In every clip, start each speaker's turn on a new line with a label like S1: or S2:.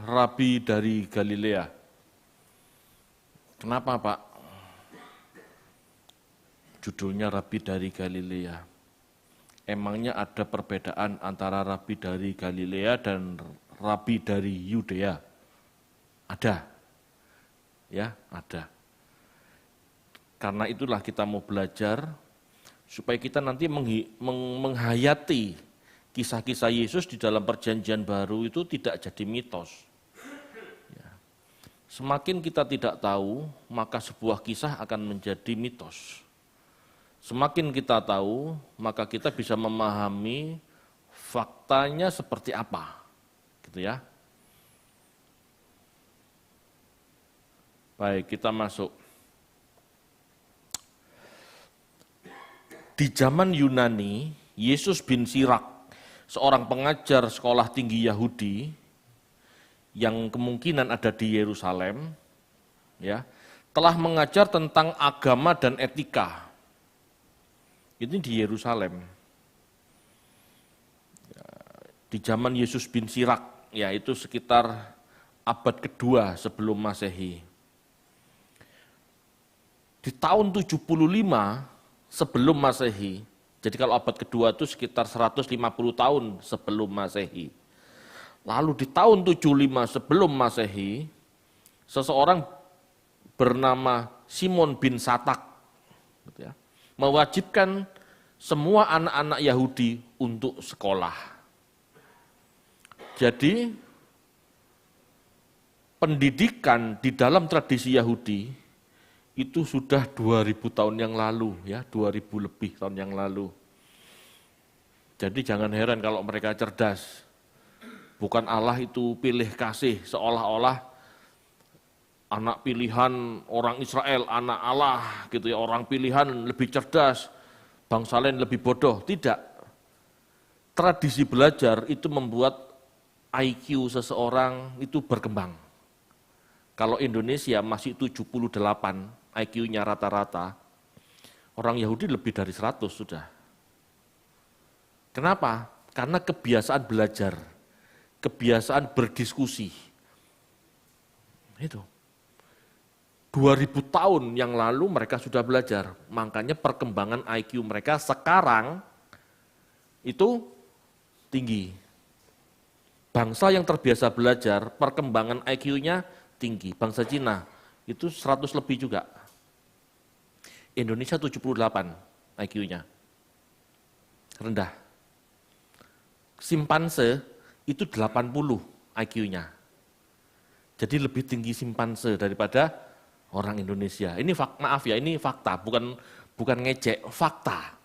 S1: Rabi dari Galilea. Kenapa Pak? Judulnya Rabi dari Galilea. Emangnya ada perbedaan antara Rabi dari Galilea dan Rabi dari Yudea? Ada. Ya, ada. Karena itulah kita mau belajar supaya kita nanti menghayati kisah-kisah Yesus di dalam perjanjian baru itu tidak jadi mitos. Ya. Semakin kita tidak tahu, maka sebuah kisah akan menjadi mitos. Semakin kita tahu, maka kita bisa memahami faktanya seperti apa. Gitu ya. Baik, kita masuk. Di zaman Yunani, Yesus bin Sirak, seorang pengajar sekolah tinggi Yahudi yang kemungkinan ada di Yerusalem, ya, telah mengajar tentang agama dan etika. Ini di Yerusalem. Di zaman Yesus bin Sirak, yaitu sekitar abad kedua sebelum Masehi. Di tahun 75 sebelum Masehi, jadi kalau abad kedua itu sekitar 150 tahun sebelum Masehi. Lalu di tahun 75 sebelum Masehi, seseorang bernama Simon bin Satak gitu ya, mewajibkan semua anak-anak Yahudi untuk sekolah. Jadi pendidikan di dalam tradisi Yahudi itu sudah 2000 tahun yang lalu, ya 2000 lebih tahun yang lalu. Jadi jangan heran kalau mereka cerdas. Bukan Allah itu pilih kasih, seolah-olah anak pilihan orang Israel, anak Allah gitu ya, orang pilihan lebih cerdas, bangsa lain lebih bodoh. Tidak. Tradisi belajar itu membuat IQ seseorang itu berkembang. Kalau Indonesia masih 78, IQ-nya rata-rata, orang Yahudi lebih dari 100 sudah. Kenapa? Karena kebiasaan belajar, kebiasaan berdiskusi. Itu. 2000 tahun yang lalu mereka sudah belajar, makanya perkembangan IQ mereka sekarang itu tinggi. Bangsa yang terbiasa belajar, perkembangan IQ-nya tinggi. Bangsa Cina itu 100 lebih juga. Indonesia 78 IQ-nya. Rendah. Simpanse itu 80 IQ-nya. Jadi lebih tinggi simpanse daripada orang Indonesia. Ini maaf ya, ini fakta, bukan ngejek, fakta.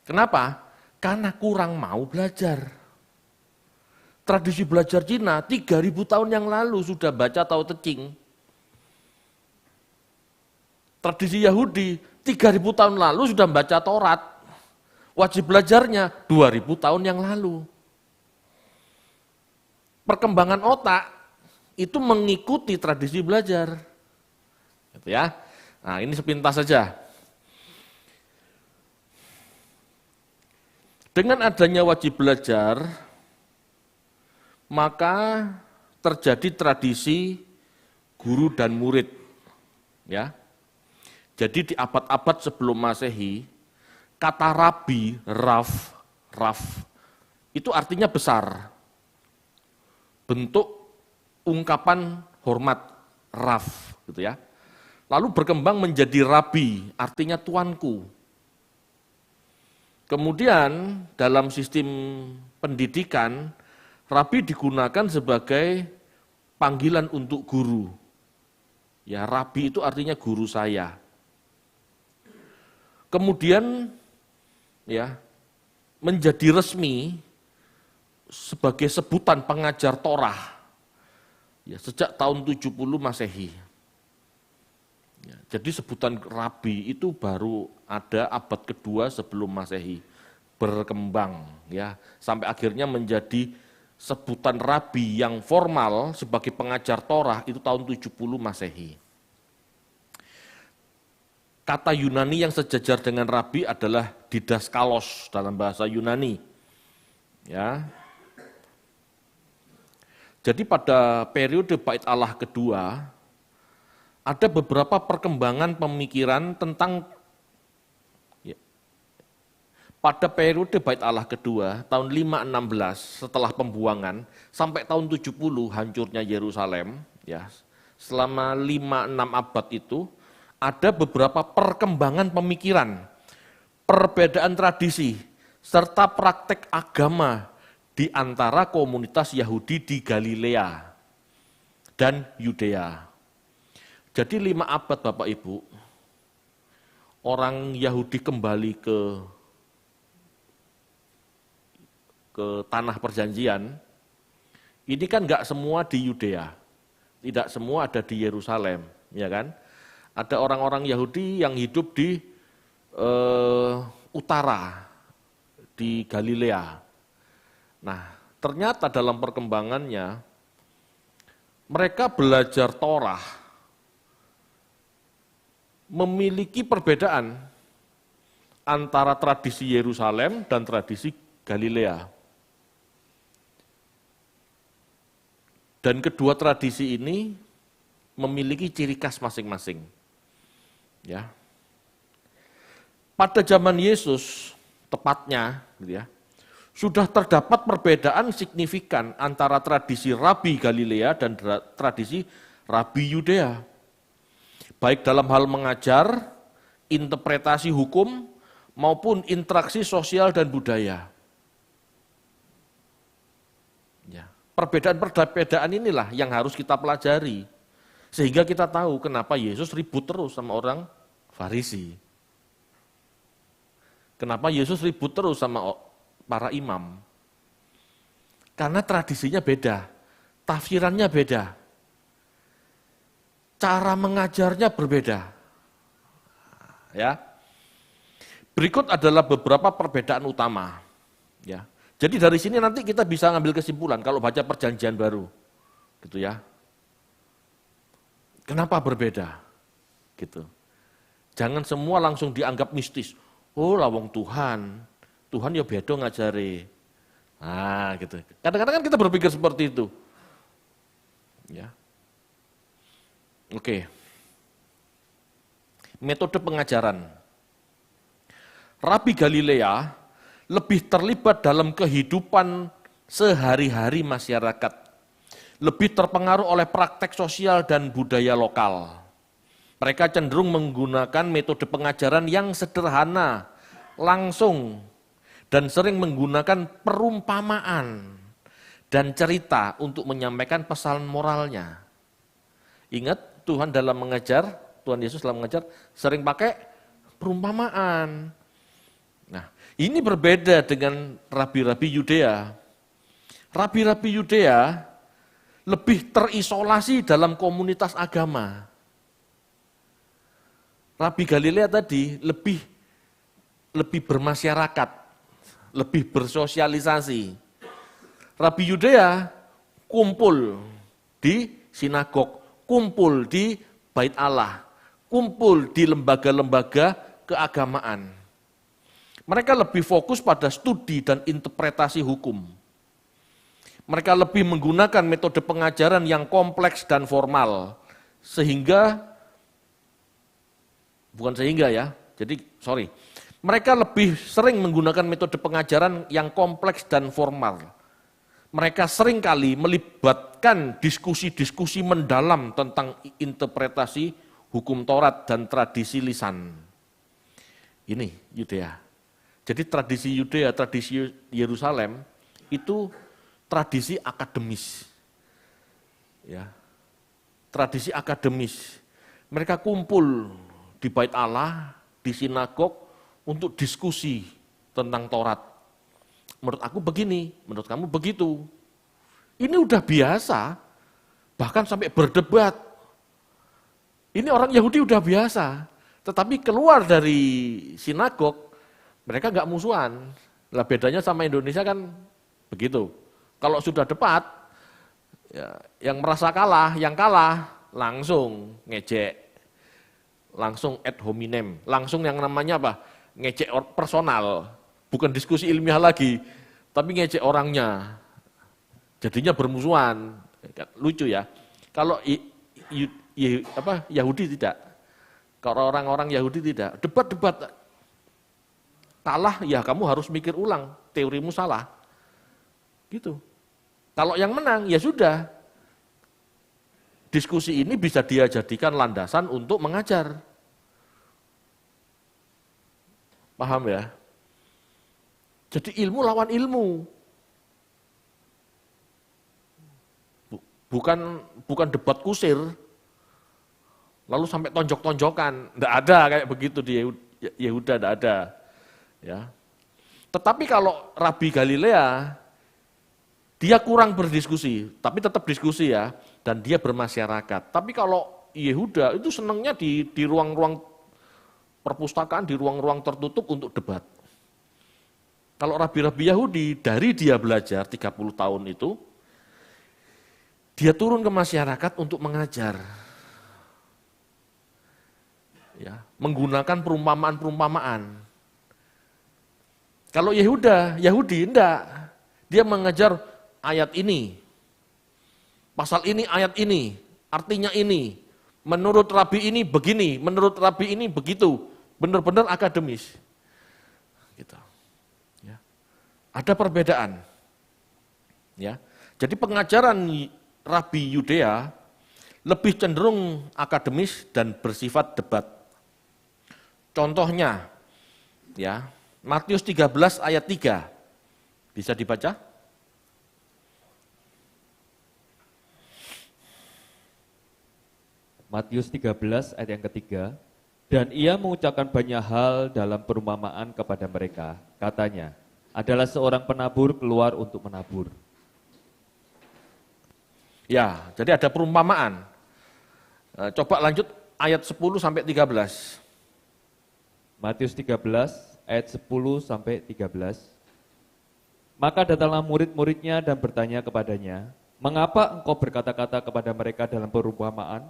S1: Kenapa? Karena kurang mau belajar. Tradisi belajar Cina 3000 tahun yang lalu sudah baca Tao Te Ching. Tradisi Yahudi 3000 tahun lalu sudah membaca Taurat. Wajib belajarnya 2000 tahun yang lalu. Perkembangan otak itu mengikuti tradisi belajar. Gitu ya. Nah, ini sepintas saja. Dengan adanya wajib belajar, maka terjadi tradisi guru dan murid. Ya. Jadi di abad-abad sebelum Masehi, kata rabi, raf, itu artinya besar. Bentuk ungkapan hormat, raf, gitu ya. Lalu berkembang menjadi rabi, artinya tuanku. Kemudian dalam sistem pendidikan, rabi digunakan sebagai panggilan untuk guru. Ya, rabi itu artinya guru saya. Kemudian ya menjadi resmi sebagai sebutan pengajar Torah ya, sejak tahun 70 Masehi. Ya, jadi sebutan rabi itu baru ada abad kedua sebelum Masehi, berkembang ya sampai akhirnya menjadi sebutan rabi yang formal sebagai pengajar Torah itu tahun 70 Masehi. Kata Yunani yang sejajar dengan rabi adalah didaskalos dalam bahasa Yunani. Ya. Jadi pada periode Bait Allah kedua, ada beberapa perkembangan pemikiran tentang, ya, pada periode Bait Allah kedua, tahun 516 setelah pembuangan, sampai tahun 70 hancurnya Yerusalem, ya, selama 5-6 abad itu, ada beberapa perkembangan pemikiran, perbedaan tradisi, serta praktek agama di antara komunitas Yahudi di Galilea dan Yudea. Jadi 5 abad Bapak Ibu, orang Yahudi kembali ke tanah perjanjian, ini kan enggak semua di Yudea, tidak semua ada di Yerusalem, ya kan? Ada orang-orang Yahudi yang hidup di utara, di Galilea. Nah, ternyata dalam perkembangannya, mereka belajar Torah, memiliki perbedaan antara tradisi Yerusalem dan tradisi Galilea. Dan kedua tradisi ini memiliki ciri khas masing-masing. Ya. Pada zaman Yesus, tepatnya, gitu ya, sudah terdapat perbedaan signifikan antara tradisi Rabi Galilea dan tradisi Rabi Yudea. Baik dalam hal mengajar, interpretasi hukum, maupun interaksi sosial dan budaya. Ya. Perbedaan-perbedaan inilah yang harus kita pelajari. Sehingga kita tahu kenapa Yesus ribut terus sama orang Farisi. Kenapa Yesus ribut terus sama para imam? Karena tradisinya beda, tafsirannya beda, cara mengajarnya berbeda. Ya. Berikut adalah beberapa perbedaan utama. Ya. Jadi dari sini nanti kita bisa ngambil kesimpulan kalau baca Perjanjian Baru, gitu ya. Kenapa berbeda? Gitu. Jangan semua langsung dianggap mistis. Oh, lawang Tuhan ya beda ngajari. Nah, gitu. Kadang-kadang kan kita berpikir seperti itu. Ya. Oke. Metode pengajaran. Rabi Galilea lebih terlibat dalam kehidupan sehari-hari masyarakat, lebih terpengaruh oleh praktek sosial dan budaya lokal. Mereka cenderung menggunakan metode pengajaran yang sederhana, langsung, dan sering menggunakan perumpamaan dan cerita untuk menyampaikan pesan moralnya. Ingat, Tuhan Yesus dalam mengajar sering pakai perumpamaan. Nah, ini berbeda dengan rabi-rabi Yudea. Rabi-rabi Yudea lebih terisolasi dalam komunitas agama. Rabi Galilea tadi lebih bermasyarakat, lebih bersosialisasi. Rabi Yudea kumpul di sinagog, kumpul di Bait Allah, kumpul di lembaga-lembaga keagamaan. Mereka lebih fokus pada studi dan interpretasi hukum. Mereka lebih menggunakan metode pengajaran yang kompleks dan formal, mereka lebih sering menggunakan metode pengajaran yang kompleks dan formal. Mereka sering kali melibatkan diskusi-diskusi mendalam tentang interpretasi hukum Taurat dan tradisi lisan. Ini Yudea. Jadi tradisi Yudea, tradisi Yerusalem itu tradisi akademis. Ya. Tradisi akademis. Mereka kumpul di Bait Allah, di sinagog untuk diskusi tentang Taurat. Menurut aku begini, menurut kamu begitu. Ini udah biasa, bahkan sampai berdebat. Ini orang Yahudi udah biasa, tetapi keluar dari sinagog, mereka nggak musuhan. Lah bedanya sama Indonesia kan begitu. Kalau sudah debat, ya, yang merasa kalah, yang kalah langsung ngejek, langsung ad hominem, langsung yang namanya apa? Ngejek personal, bukan diskusi ilmiah lagi, tapi ngejek orangnya. Jadinya bermusuhan. Lucu ya. Kalau Yahudi tidak. Kalau orang-orang Yahudi tidak. Debat-debat. Kalah, ya kamu harus mikir ulang. Teorimu salah. Gitu. Kalau yang menang, ya sudah. Diskusi ini bisa dia jadikan landasan untuk mengajar. Paham ya? Jadi ilmu lawan ilmu. Bukan debat kusir, lalu sampai tonjok-tonjokan. Tidak ada kayak begitu di Yehuda, tidak ada. Ya. Tetapi kalau Rabi Galilea, dia kurang berdiskusi, tapi tetap diskusi ya, dan dia bermasyarakat. Tapi kalau Yehuda itu senangnya di ruang-ruang perpustakaan, di ruang-ruang tertutup untuk debat. Kalau Rabi-Rabi Yahudi, dari dia belajar 30 tahun itu, dia turun ke masyarakat untuk mengajar. Ya, menggunakan perumpamaan-perumpamaan. Kalau Yahudi enggak. Dia mengajar ayat ini. Pasal ini, ayat ini. Artinya ini. Menurut Rabi ini begini, menurut Rabi ini begitu. Benar-benar akademis. Gitu. Ya. Ada perbedaan. Ya. Jadi pengajaran Rabi Yudea lebih cenderung akademis dan bersifat debat. Contohnya, ya, Matius 13 ayat 3. Bisa dibaca?
S2: Matius 13 ayat yang ketiga. Dan ia mengucapkan banyak hal dalam perumpamaan kepada mereka. Katanya, adalah seorang penabur keluar untuk menabur.
S1: Ya, jadi ada perumpamaan. Coba lanjut ayat 10 sampai 13.
S2: Matius 13 ayat 10 sampai 13. Maka datanglah murid-muridnya dan bertanya kepadanya, "Mengapa engkau berkata-kata kepada mereka dalam perumpamaan?"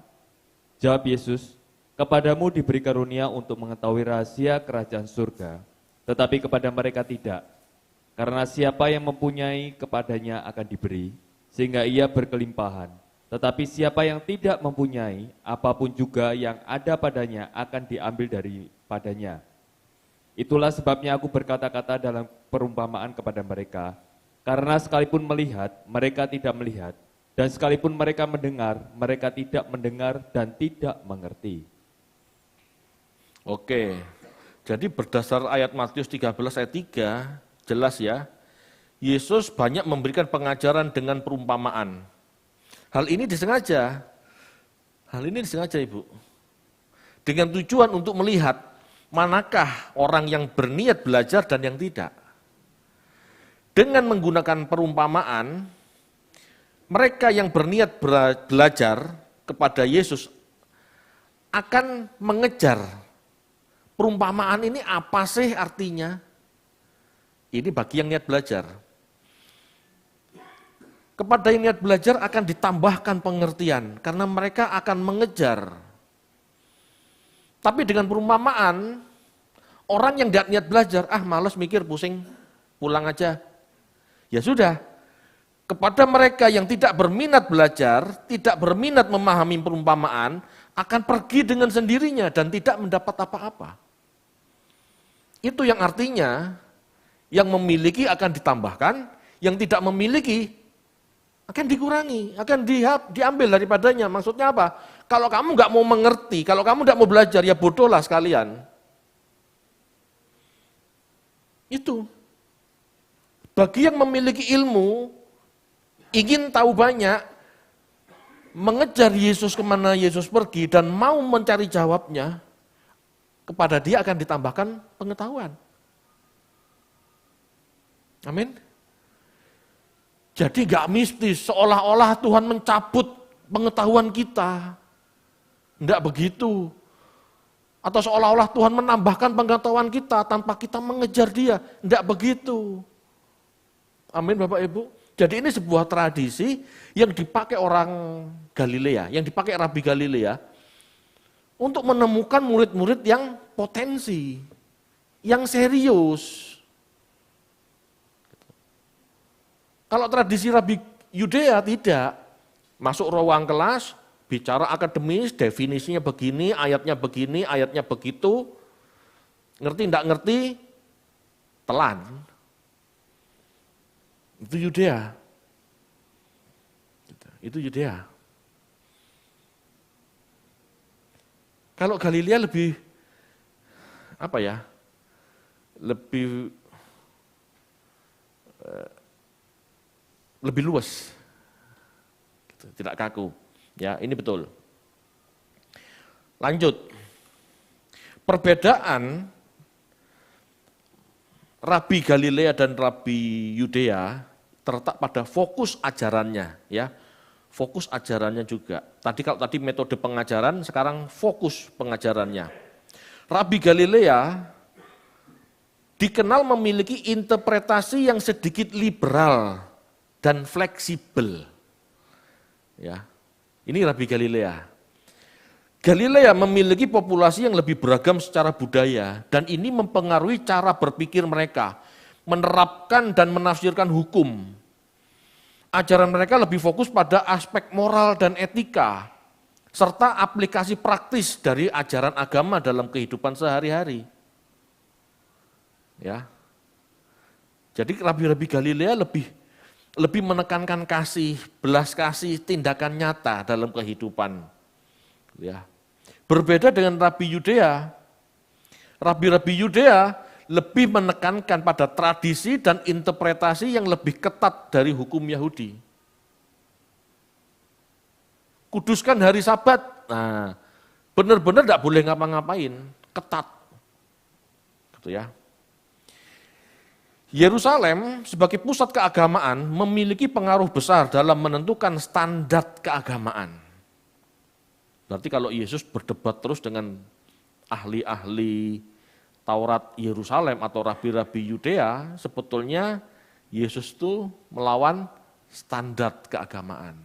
S2: Jawab Yesus, "Kepadamu diberi karunia untuk mengetahui rahasia kerajaan surga, tetapi kepada mereka tidak. Karena siapa yang mempunyai kepadanya akan diberi, sehingga ia berkelimpahan. Tetapi siapa yang tidak mempunyai, apapun juga yang ada padanya akan diambil daripadanya. Itulah sebabnya aku berkata-kata dalam perumpamaan kepada mereka, karena sekalipun melihat, mereka tidak melihat, dan sekalipun mereka mendengar, mereka tidak mendengar dan tidak mengerti."
S1: Oke, jadi berdasar ayat Matius 13 ayat 3, jelas ya, Yesus banyak memberikan pengajaran dengan perumpamaan. Hal ini disengaja Ibu. Dengan tujuan untuk melihat manakah orang yang berniat belajar dan yang tidak. Dengan menggunakan perumpamaan, mereka yang berniat belajar kepada Yesus akan mengejar perumpamaan ini apa sih artinya. Ini bagi yang niat belajar. Kepada yang niat belajar akan ditambahkan pengertian, karena mereka akan mengejar. Tapi dengan perumpamaan, orang yang tidak niat belajar, malas mikir, pusing, pulang aja. Ya sudah, kepada mereka yang tidak berminat belajar, tidak berminat memahami perumpamaan, akan pergi dengan sendirinya dan tidak mendapat apa-apa. Itu yang artinya, yang memiliki akan ditambahkan, yang tidak memiliki akan dikurangi, akan diambil daripadanya. Maksudnya apa? Kalau kamu nggak mau mengerti, kalau kamu nggak mau belajar, ya bodohlah sekalian. Itu. Bagi yang memiliki ilmu, ingin tahu banyak, mengejar Yesus kemana Yesus pergi, dan mau mencari jawabnya, kepada dia akan ditambahkan pengetahuan. Amin. Jadi gak mistis, seolah-olah Tuhan mencabut pengetahuan kita. Tidak begitu. Atau seolah-olah Tuhan menambahkan pengetahuan kita tanpa kita mengejar dia. Tidak begitu. Amin Bapak Ibu. Jadi ini sebuah tradisi yang dipakai orang Galilea, yang dipakai Rabi Galilea, untuk menemukan murid-murid yang potensi, yang serius. Kalau tradisi Rabi Yudea tidak, Masuk ruang kelas, bicara akademis, definisinya begini, ayatnya begitu, ngerti enggak ngerti, telan. Itu Yudea. Itu Yudea. Kalau Galilea lebih, lebih luas, tidak kaku. Ya, ini betul. Lanjut. Perbedaan Rabi Galilea dan Rabi Yudea terletak pada fokus ajarannya, ya. Fokus ajarannya juga. Kalau tadi metode pengajaran, sekarang fokus pengajarannya. Rabi Galilea dikenal memiliki interpretasi yang sedikit liberal dan fleksibel. Ya. Ini Rabi Galilea. Galilea memiliki populasi yang lebih beragam secara budaya dan ini mempengaruhi cara berpikir mereka, menerapkan dan menafsirkan hukum. Ajaran mereka lebih fokus pada aspek moral dan etika, serta aplikasi praktis dari ajaran agama dalam kehidupan sehari-hari. Ya. Jadi Rabi-Rabi Galilea lebih menekankan kasih, belas kasih, tindakan nyata dalam kehidupan. Ya. Berbeda dengan Rabi Yudea. Rabi-Rabi Yudea lebih menekankan pada tradisi dan interpretasi yang lebih ketat dari hukum Yahudi. Kuduskan hari Sabat, nah benar-benar tidak boleh ngapa-ngapain, ketat. Gitu ya. Yerusalem sebagai pusat keagamaan memiliki pengaruh besar dalam menentukan standar keagamaan. Berarti kalau Yesus berdebat terus dengan ahli-ahli Taurat Yerusalem atau rabi-rabi Yudea, sebetulnya Yesus itu melawan standar keagamaan.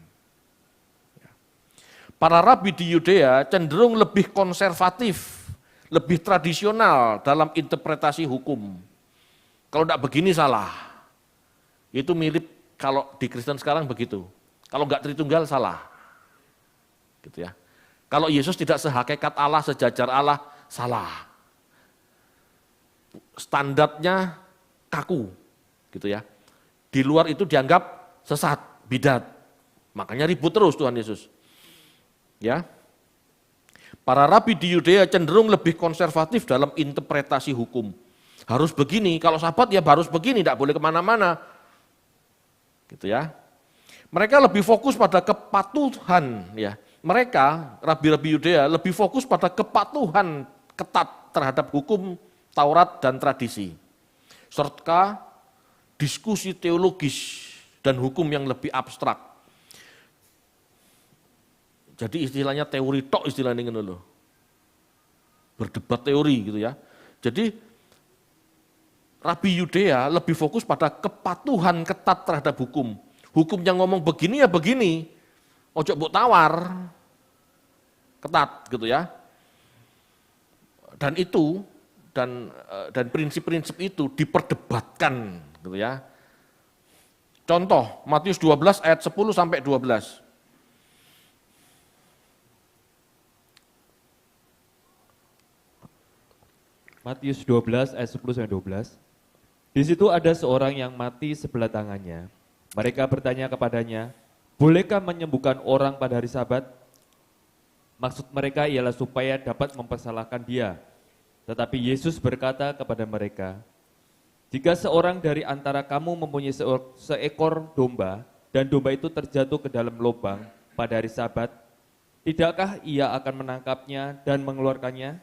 S1: Para rabi di Yudea cenderung lebih konservatif, lebih tradisional dalam interpretasi hukum. Kalau tidak begini salah. Itu mirip kalau di Kristen sekarang begitu. Kalau enggak Tritunggal salah. Gitu ya. Kalau Yesus tidak sehakikat Allah, sejajar Allah, salah. Standarnya kaku, gitu ya. Di luar itu dianggap sesat, bidat. Makanya ribut terus Tuhan Yesus. Ya. Para rabi di Yudea cenderung lebih konservatif dalam interpretasi hukum. Harus begini, kalau Sabat ya harus begini, tidak boleh kemana-mana. Gitu ya. Mereka lebih fokus pada kepatuhan, ya. Mereka, rabi-rabi Yudea, lebih fokus pada kepatuhan ketat terhadap hukum Taurat dan tradisi, serta diskusi teologis dan hukum yang lebih abstrak. Jadi istilahnya teori tok istilahnya gitu loh. Berdebat teori gitu ya. Jadi Rabi Yudea lebih fokus pada kepatuhan ketat terhadap hukum. Hukum yang ngomong begini ya begini, ojo mbok tawar, ketat gitu ya. Dan itu dan prinsip-prinsip itu diperdebatkan gitu ya. Contoh Matius 12 ayat 10 sampai 12.
S2: Matius 12 ayat 10 sampai 12. Di situ ada seorang yang mati sebelah tangannya. Mereka bertanya kepadanya, "Bolehkah menyembuhkan orang pada hari Sabat?" Maksud mereka ialah supaya dapat mempersalahkan dia. Tetapi Yesus berkata kepada mereka, "Jika seorang dari antara kamu mempunyai seekor domba, dan domba itu terjatuh ke dalam lubang pada hari Sabat, tidakkah ia akan menangkapnya dan mengeluarkannya?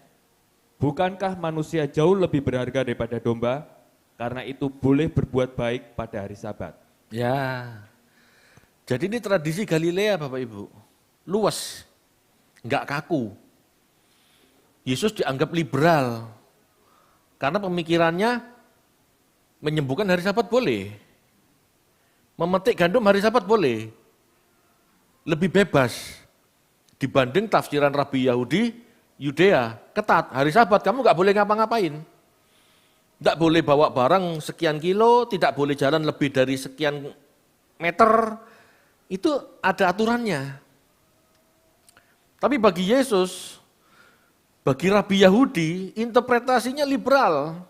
S2: Bukankah manusia jauh lebih berharga daripada domba? Karena itu boleh berbuat baik pada hari Sabat."
S1: Ya, jadi ini tradisi Galilea Bapak Ibu, luas, enggak kaku. Yesus dianggap liberal, karena pemikirannya menyembuhkan hari Sabat boleh, memetik gandum hari Sabat boleh, lebih bebas dibanding tafsiran Rabi Yahudi, Yudea, ketat, hari Sabat kamu nggak boleh ngapa-ngapain, nggak boleh bawa barang sekian kilo, tidak boleh jalan lebih dari sekian meter, itu ada aturannya. Tapi bagi Yesus, bagi Rabi Yahudi, interpretasinya liberal.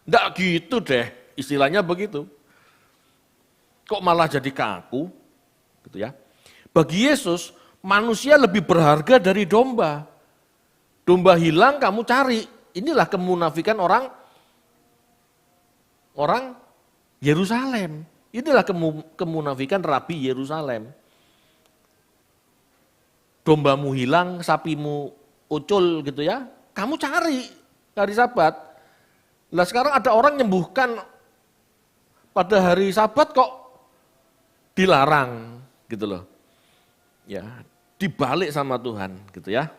S1: Nggak gitu deh, istilahnya begitu. Kok malah jadi kaku? Gitu ya. Bagi Yesus, manusia lebih berharga dari domba. Domba hilang kamu cari. Inilah kemunafikan orang Yerusalem. Inilah kemunafikan Rabi Yerusalem. Dombamu hilang, sapimu ucul gitu ya. Kamu cari hari Sabat. Nah sekarang ada orang nyembuhkan pada hari Sabat kok dilarang gitu loh. Ya, dibalik sama Tuhan gitu ya.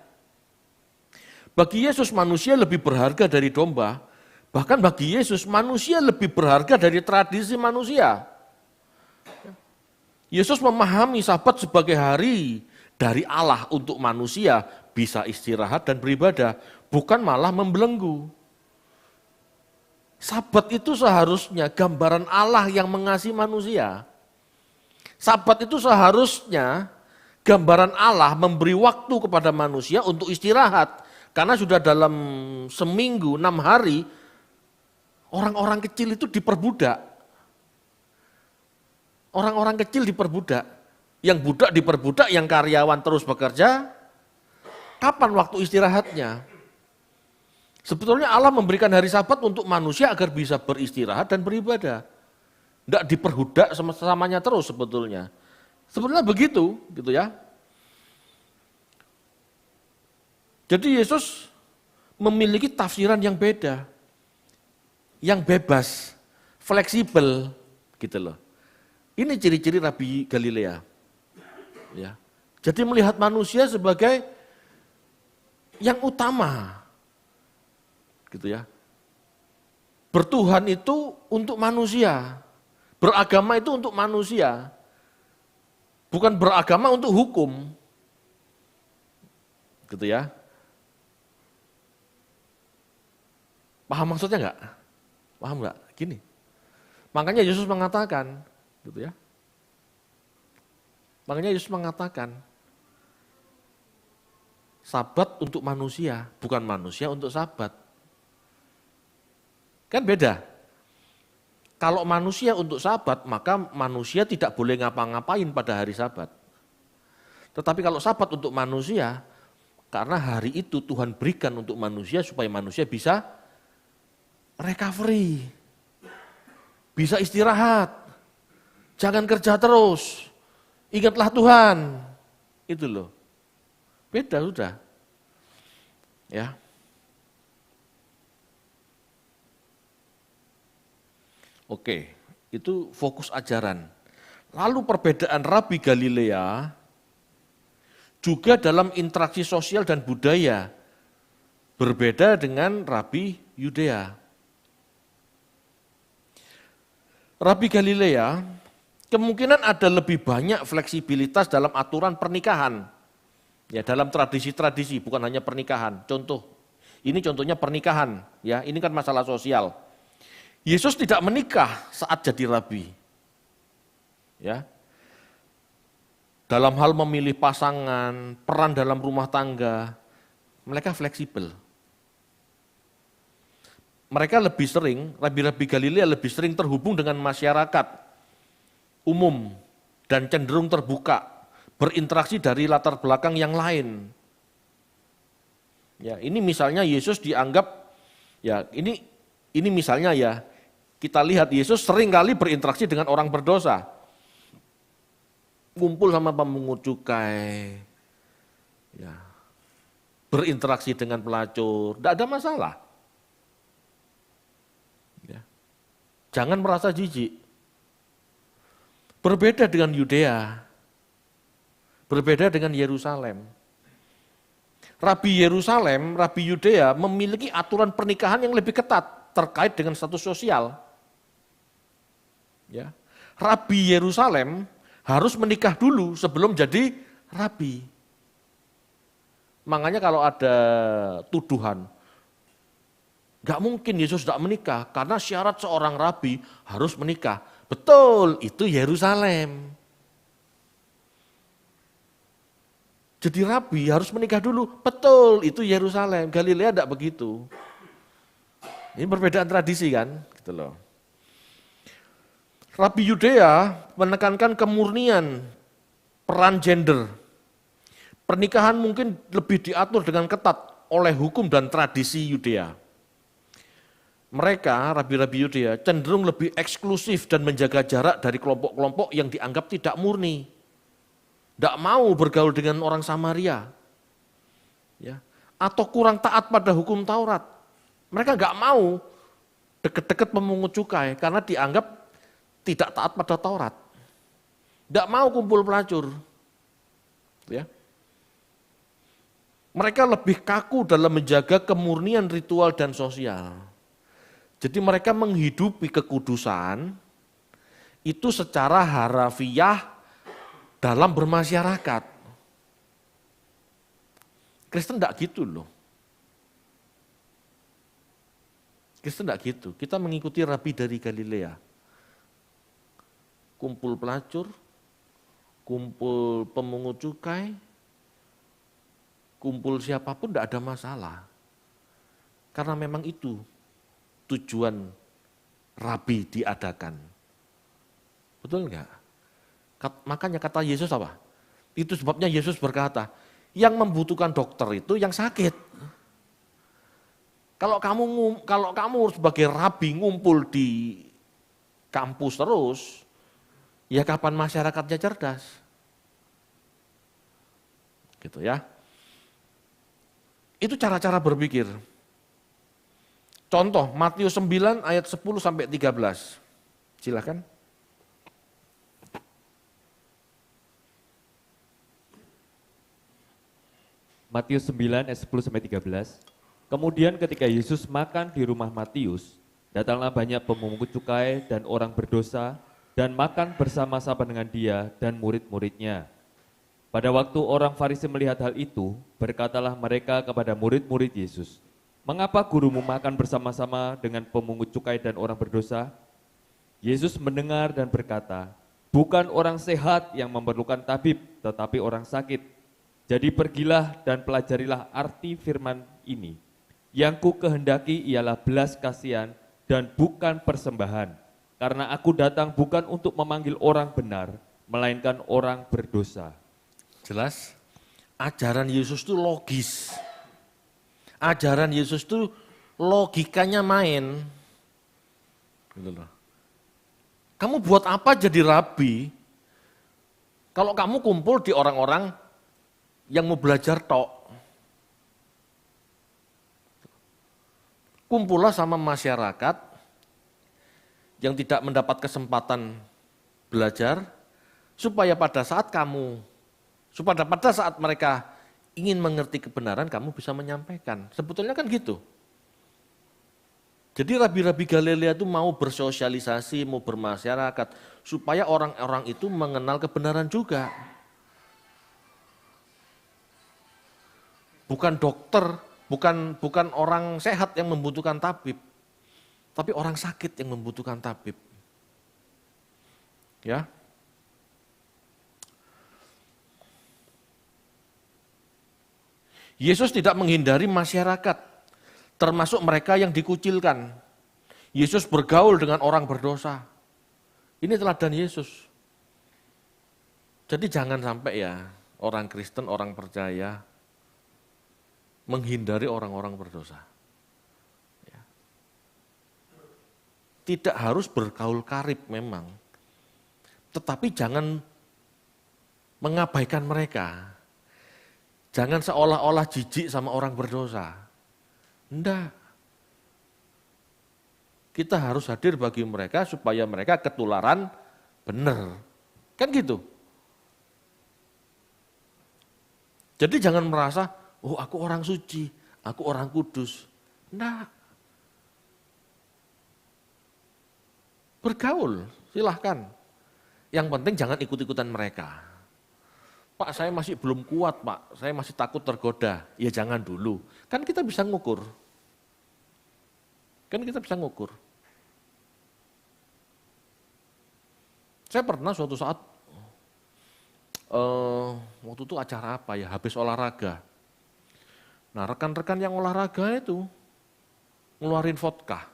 S1: Bagi Yesus manusia lebih berharga dari domba. Bahkan bagi Yesus manusia lebih berharga dari tradisi manusia. Yesus memahami Sabat sebagai hari dari Allah untuk manusia bisa istirahat dan beribadah, bukan malah membelenggu. Sabat itu seharusnya gambaran Allah yang mengasihi manusia. Sabat itu seharusnya gambaran Allah memberi waktu kepada manusia untuk istirahat. Karena sudah dalam seminggu, 6 hari, orang-orang kecil itu diperbudak. Orang-orang kecil diperbudak. Yang budak diperbudak, yang karyawan terus bekerja. Kapan waktu istirahatnya? Sebetulnya Allah memberikan hari Sabat untuk manusia agar bisa beristirahat dan beribadah. Tidak diperbudak sama-samanya terus sebetulnya. Sebetulnya begitu, gitu ya. Jadi Yesus memiliki tafsiran yang beda, yang bebas, fleksibel, gitu loh. Ini ciri-ciri Rabi Galilea. Ya. Jadi melihat manusia sebagai yang utama, gitu ya. Bertuhan itu untuk manusia, beragama itu untuk manusia, bukan beragama untuk hukum, gitu ya. Paham maksudnya enggak? Paham enggak? Gini. Makanya Yesus mengatakan, gitu ya. Makanya Yesus mengatakan, Sabat untuk manusia, bukan manusia untuk Sabat. Kan beda. Kalau manusia untuk Sabat, maka manusia tidak boleh ngapa-ngapain pada hari Sabat. Tetapi kalau Sabat untuk manusia, karena hari itu Tuhan berikan untuk manusia supaya manusia bisa recovery, bisa istirahat, jangan kerja terus, ingatlah Tuhan, itu loh, beda sudah, ya. Oke, itu fokus ajaran. Lalu perbedaan Rabi Galilea juga dalam interaksi sosial dan budaya berbeda dengan Rabi Yudea. Rabi Galilea kemungkinan ada lebih banyak fleksibilitas dalam aturan pernikahan. Ya, dalam tradisi-tradisi, bukan hanya pernikahan. Contoh, ini contohnya pernikahan, ya, ini kan masalah sosial. Yesus tidak menikah saat jadi rabi. Ya. Dalam hal memilih pasangan, peran dalam rumah tangga, mereka fleksibel. Mereka lebih sering, Rabi-Rabi Galilea lebih sering terhubung dengan masyarakat umum dan cenderung terbuka, berinteraksi dari latar belakang yang lain. Ya, ini misalnya Yesus dianggap, ya ini misalnya ya, kita lihat Yesus sering kali berinteraksi dengan orang berdosa. Ngumpul sama pemungut cukai, ya, berinteraksi dengan pelacur, tidak ada masalah. Ya. Jangan merasa jijik. Berbeda dengan Yudea, berbeda dengan Yerusalem. Rabi Yerusalem, Rabi Yudea memiliki aturan pernikahan yang lebih ketat terkait dengan status sosial. Ya. Rabi Yerusalem harus menikah dulu sebelum jadi rabi. Makanya kalau ada tuduhan, gak mungkin Yesus tidak menikah karena syarat seorang rabi harus menikah. Betul, itu Yerusalem. jadi rabi harus menikah dulu. Betul, itu Yerusalem. Galilea tidak begitu. Ini perbedaan tradisi kan, gitu loh. Rabi Yudea menekankan kemurnian peran gender. Pernikahan mungkin lebih diatur dengan ketat oleh hukum dan tradisi Yudea. Mereka, rabi-rabi Yudea, cenderung lebih eksklusif dan menjaga jarak dari kelompok-kelompok yang dianggap tidak murni. Tidak mau bergaul dengan orang Samaria. Ya. Atau kurang taat pada hukum Taurat. Mereka nggak mau deket-deket memungut cukai karena dianggap tidak taat pada Taurat. Tidak mau kumpul pelacur. Ya. Mereka lebih kaku dalam menjaga kemurnian ritual dan sosial. Jadi mereka menghidupi kekudusan itu secara harafiah dalam bermasyarakat. Kristen tidak gitu loh. Kristen tidak gitu. Kita mengikuti rabi dari Galilea. Kumpul pelacur, kumpul pemungut cukai, kumpul siapapun tidak ada masalah. Karena memang itu tujuan rabi diadakan. Betul enggak? Makanya kata Yesus apa? Itu sebabnya Yesus berkata, yang membutuhkan dokter itu yang sakit. Kalau kamu sebagai rabi ngumpul di kampus terus, ya kapan masyarakatnya cerdas? Gitu ya. Itu cara-cara berpikir. Contoh, Matius 9 ayat 10 sampai 13. Silakan.
S2: Matius 9 ayat 10 sampai 13. Kemudian ketika Yesus makan di rumah Matius, datanglah banyak pemungut cukai dan orang berdosa dan makan bersama-sama dengan dia dan murid-muridnya. Pada waktu orang Farisi melihat hal itu, berkatalah mereka kepada murid-murid Yesus, "Mengapa gurumu makan bersama-sama dengan pemungut cukai dan orang berdosa?" Yesus mendengar dan berkata, "Bukan orang sehat yang memerlukan tabib, tetapi orang sakit. Jadi pergilah dan pelajarilah arti firman ini. Yang ku kehendaki ialah belas kasihan dan bukan persembahan. Karena aku datang bukan untuk memanggil orang benar, melainkan orang berdosa."
S1: Jelas? Ajaran Yesus itu logis. Ajaran Yesus itu logikanya main. Gitu loh. Kamu buat apa jadi rabi kalau kamu kumpul di orang-orang yang mau belajar tok? Kumpullah sama masyarakat yang tidak mendapat kesempatan belajar, supaya pada saat mereka ingin mengerti kebenaran, kamu bisa menyampaikan. Sebetulnya kan gitu. Jadi rabi-rabi Galilea itu mau bersosialisasi, mau bermasyarakat, supaya orang-orang itu mengenal kebenaran juga. Bukan dokter, bukan orang sehat yang membutuhkan tabib, tapi orang sakit yang membutuhkan tabib. Ya. Yesus tidak menghindari masyarakat, termasuk mereka yang dikucilkan. Yesus bergaul dengan orang berdosa. Ini teladan Yesus. Jadi jangan sampai ya orang Kristen, orang percaya menghindari orang-orang berdosa. Ya. Tidak harus bergaul karib memang, tetapi jangan mengabaikan mereka. Jangan seolah-olah jijik sama orang berdosa. Enggak. Kita harus hadir bagi mereka supaya mereka ketularan benar. Kan gitu. Jadi jangan merasa, oh aku orang suci, aku orang kudus. Enggak. Bergaul, silahkan. Yang penting jangan ikut-ikutan mereka. Pak, saya masih belum kuat, Pak. Saya masih takut tergoda. Ya jangan dulu. Kan kita bisa ngukur. Saya pernah suatu saat Waktu itu acara apa ya, habis olahraga. Nah rekan-rekan yang olahraga itu ngeluarin vodka,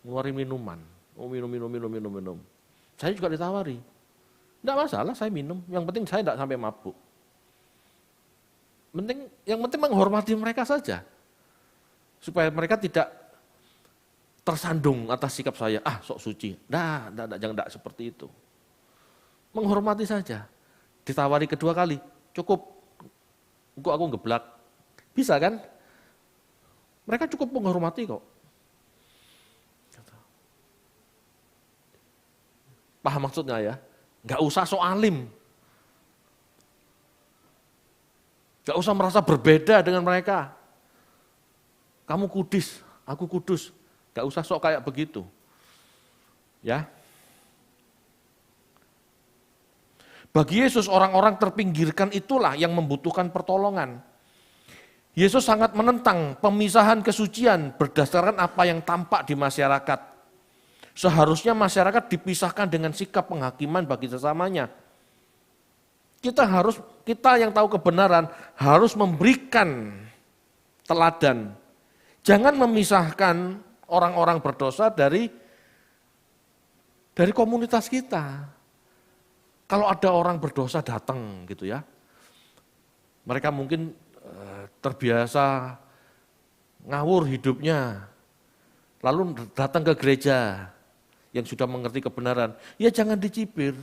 S1: ngeluarin minuman, minum. Saya juga ditawari, enggak masalah saya minum, yang penting saya enggak sampai mabuk. Yang penting menghormati mereka saja, supaya mereka tidak tersandung atas sikap saya, sok suci, jangan seperti itu. Menghormati saja, ditawari kedua kali, cukup, kok aku ngeblak, bisa kan? Mereka cukup menghormati kok. Paham maksudnya ya? Nggak usah sok alim. Nggak usah merasa berbeda dengan mereka. Kamu kudus, aku kudus. Nggak usah sok kayak begitu. Ya. Bagi Yesus orang-orang terpinggirkan itulah yang membutuhkan pertolongan. Yesus sangat menentang pemisahan kesucian berdasarkan apa yang tampak di masyarakat. Seharusnya masyarakat dipisahkan dengan sikap penghakiman bagi sesamanya. Kita yang tahu kebenaran harus memberikan teladan. Jangan memisahkan orang-orang berdosa dari komunitas kita. Kalau ada orang berdosa datang gitu ya. Mereka mungkin terbiasa ngawur hidupnya, lalu datang ke gereja yang sudah mengerti kebenaran, ya jangan dicibir.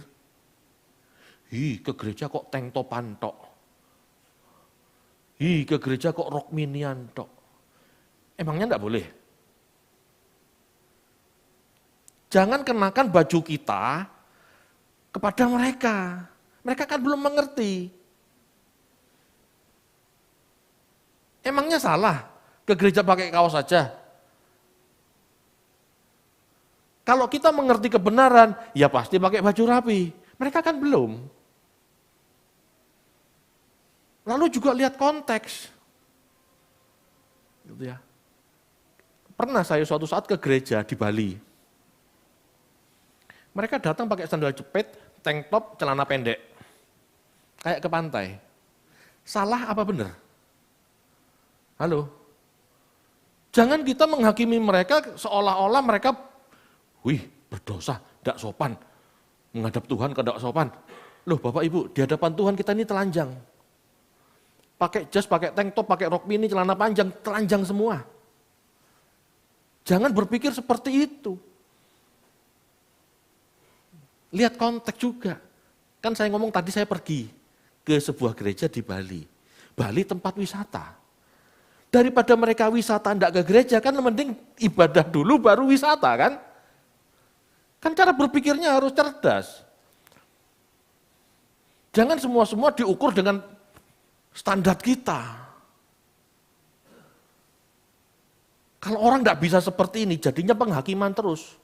S1: Ke gereja kok tank topan tok. Ke gereja kok rok minian tok. Emangnya enggak boleh? Jangan kenakan baju kita kepada mereka. Mereka kan belum mengerti. Emangnya salah ke gereja pakai kaos saja? Kalau kita mengerti kebenaran, ya pasti pakai baju rapi. Mereka kan belum. Lalu juga lihat konteks. Gitu ya. Pernah saya suatu saat ke gereja di Bali. Mereka datang pakai sandal jepit, tank top, celana pendek. Kayak ke pantai. Salah apa benar? Halo? Jangan kita menghakimi mereka seolah-olah mereka, berdosa, tidak sopan. Menghadap Tuhan tidak sopan. Loh Bapak Ibu, di hadapan Tuhan kita ini telanjang. Pakai jas, pakai tank top, pakai rok mini, celana panjang, telanjang semua. Jangan berpikir seperti itu. Lihat konteks juga. Kan saya ngomong tadi saya pergi ke sebuah gereja di Bali. Bali tempat wisata. Daripada mereka wisata tidak ke gereja, kan mending ibadah dulu baru wisata kan? Kan cara berpikirnya harus cerdas. Jangan semua diukur dengan standar kita. Kalau orang tidak bisa seperti ini, jadinya penghakiman terus.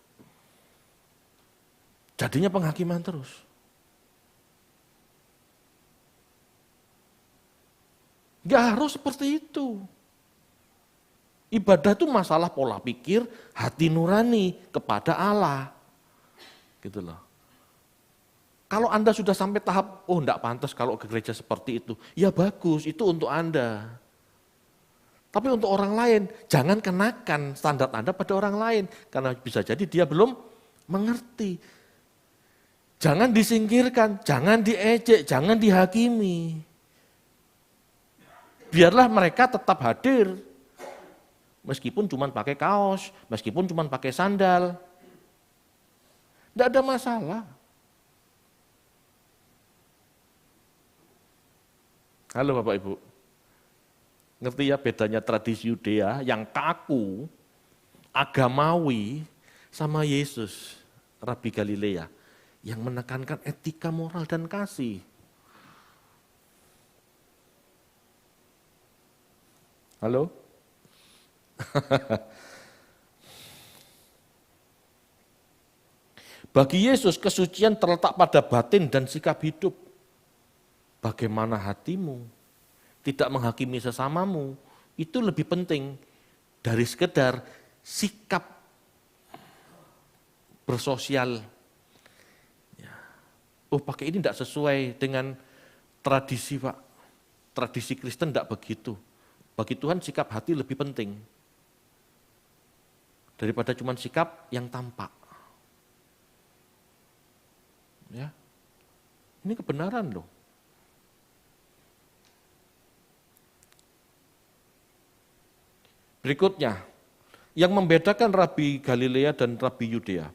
S1: Gak harus seperti itu. Ibadah itu masalah pola pikir, hati nurani kepada Allah. Gitu loh. Kalau Anda sudah sampai tahap, enggak pantas kalau ke gereja seperti itu, ya bagus, itu untuk Anda. Tapi untuk orang lain, jangan kenakan standar Anda pada orang lain, karena bisa jadi dia belum mengerti. Jangan disingkirkan, jangan diejek, jangan dihakimi. Biarlah mereka tetap hadir. Meskipun cuma pakai kaos, meskipun cuma pakai sandal. Tidak ada masalah. Halo Bapak Ibu. Ngerti ya bedanya tradisi Yudea yang kaku, agamawi, sama Yesus, Rabi Galilea, yang menekankan etika moral dan kasih. Halo? Bagi Yesus kesucian terletak pada batin dan sikap hidup. Bagaimana hatimu, tidak menghakimi sesamamu, itu lebih penting dari sekedar sikap bersosial, Oh pakai ini tidak sesuai dengan tradisi Pak. Tradisi Kristen tidak begitu. Bagi Tuhan sikap hati lebih penting daripada cuma sikap yang tampak. Ya, ini kebenaran loh. Berikutnya, yang membedakan Rabi Galilea dan Rabi Yudea.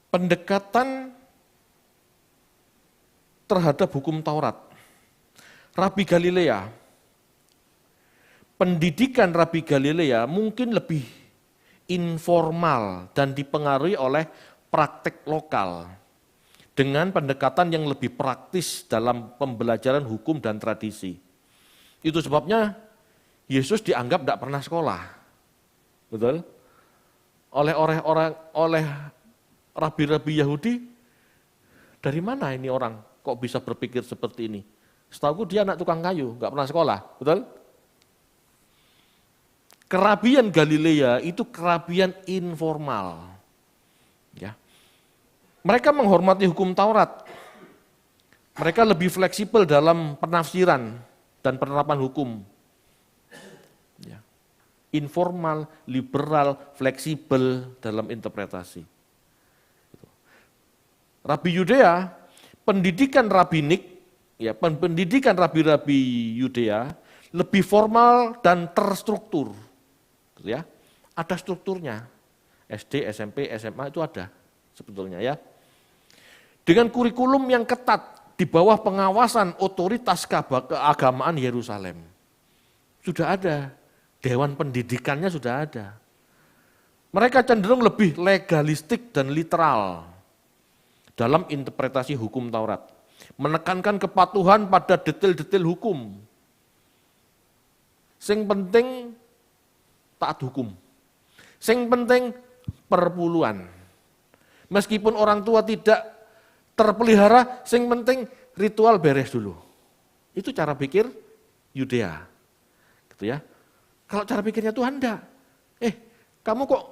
S1: Pendekatan terhadap hukum Taurat. Rabi Galilea, pendidikan Rabi Galilea mungkin lebih informal dan dipengaruhi oleh praktek lokal dengan pendekatan yang lebih praktis dalam pembelajaran hukum dan tradisi. Itu sebabnya Yesus dianggap tidak pernah sekolah. Betul? Oleh rabi-rabi Yahudi, dari mana ini orang kok bisa berpikir seperti ini? Setahuku dia anak tukang kayu, nggak pernah sekolah, betul? Kerabian Galilea itu kerabian informal. Ya. Mereka menghormati hukum Taurat. Mereka lebih fleksibel dalam penafsiran dan penerapan hukum. Ya. Informal, liberal, fleksibel dalam interpretasi. Rabi Yudea, pendidikan rabinik, ya, pendidikan rabi-rabi Yudea lebih formal dan terstruktur. Ya, ada strukturnya. SD, SMP, SMA itu ada sebetulnya ya. Dengan kurikulum yang ketat di bawah pengawasan otoritas keagamaan Yerusalem. Sudah ada, dewan pendidikannya sudah ada. Mereka cenderung lebih legalistik dan literal dalam interpretasi hukum Taurat. Menekankan kepatuhan pada detail-detail hukum. Sing penting taat hukum. Sing penting perpuluhan. Meskipun orang tua tidak terpelihara, sing penting ritual beres dulu. Itu cara pikir Yudea. Gitu ya. Kalau cara pikirnya Tuhan enggak. Kamu kok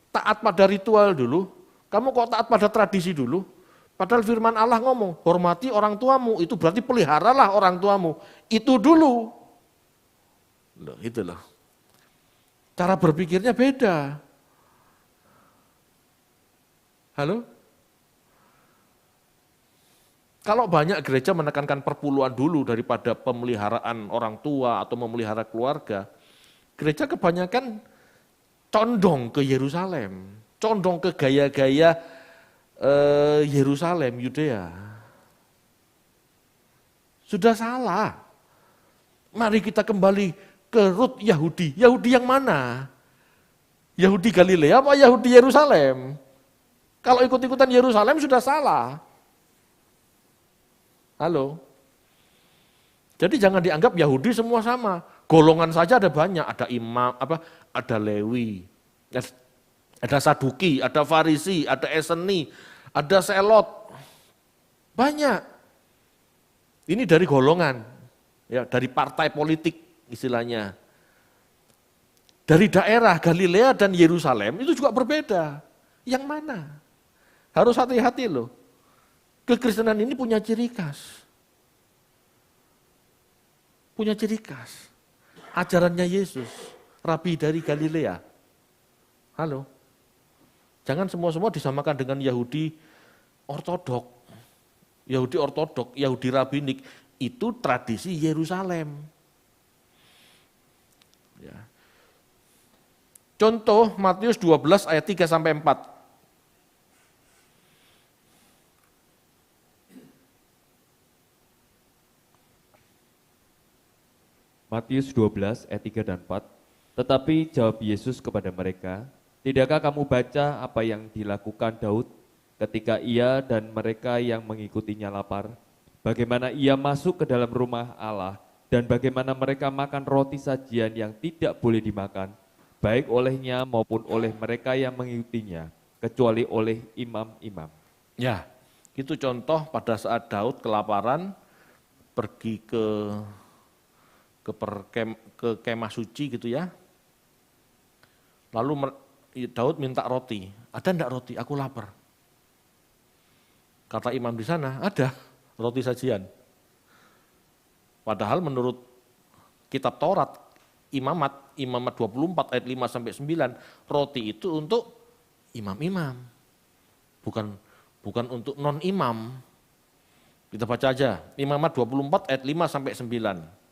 S1: taat pada ritual dulu? Kamu kok taat pada tradisi dulu? Padahal firman Allah ngomong, hormati orang tuamu, itu berarti peliharalah orang tuamu. Itu dulu. Loh, itu loh. Cara berpikirnya beda. Halo? Kalau banyak gereja menekankan perpuluhan dulu daripada pemeliharaan orang tua atau memelihara keluarga, gereja kebanyakan condong ke Yerusalem, condong ke gaya-gaya Yerusalem, Yudea. Sudah salah. Mari kita kembali ke root Yahudi. Yahudi yang mana? Yahudi Galilea apa Yahudi Yerusalem? Kalau ikut-ikutan Yerusalem sudah salah. Halo? Jadi jangan dianggap Yahudi semua sama. Golongan saja ada banyak, ada imam, ada Lewi, ada Saduki, ada Farisi, ada Eseni, ada Selot. Banyak. Ini dari golongan, ya, dari partai politik istilahnya. Dari daerah Galilea dan Yerusalem itu juga berbeda. Yang mana? Harus hati-hati loh. Kekristenan ini punya ciri khas. Punya ciri khas. Ajarannya Yesus, Rabi dari Galilea. Halo? Jangan semua-semua disamakan dengan Yahudi ortodok. Yahudi ortodok, Yahudi rabinik, itu tradisi Yerusalem. Ya. Contoh Matius 12 ayat 3 sampai 4.
S2: Matius 12 ayat 3 dan 4. Tetapi jawab Yesus kepada mereka, tidakkah kamu baca apa yang dilakukan Daud ketika ia dan mereka yang mengikutinya lapar? Bagaimana ia masuk ke dalam rumah Allah dan bagaimana mereka makan roti sajian yang tidak boleh dimakan, baik olehnya maupun oleh mereka yang mengikutinya, kecuali oleh imam-imam.
S1: Ya, itu contoh pada saat Daud kelaparan, pergi ke kemah suci gitu ya. Lalu Daud minta roti. Ada enggak roti? Aku lapar. Kata imam di sana, ada roti sajian. Padahal menurut kitab Taurat, imamat 24 ayat 5 sampai 9, roti itu untuk imam-imam. Bukan untuk non-imam. Kita baca aja, imamat 24 ayat 5 sampai 9.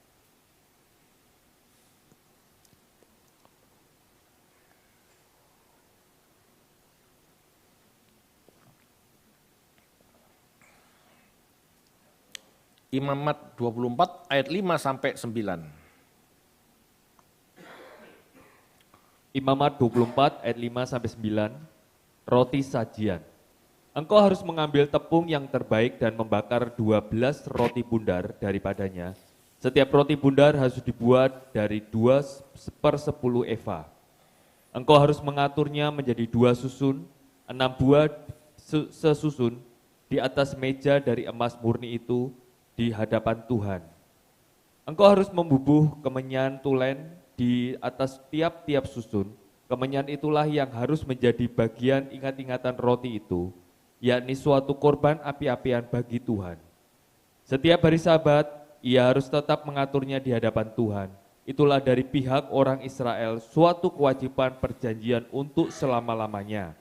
S1: Imamat 24 ayat 5 sampai 9.
S2: Imamat 24 ayat 5 sampai 9, roti sajian. Engkau harus mengambil tepung yang terbaik dan membakar 12 roti bundar daripadanya. Setiap roti bundar harus dibuat dari 2/10 eva. Engkau harus mengaturnya menjadi 2 susun, 6 buah sesusun di atas meja dari emas murni itu, di hadapan Tuhan. Engkau harus membubuh kemenyan tulen di atas tiap-tiap susun. Kemenyan itulah yang harus menjadi bagian ingat-ingatan roti itu, yakni suatu korban api-apian bagi Tuhan. Setiap hari Sabat, ia harus tetap mengaturnya di hadapan Tuhan. Itulah dari pihak orang Israel suatu kewajiban perjanjian untuk selama-lamanya.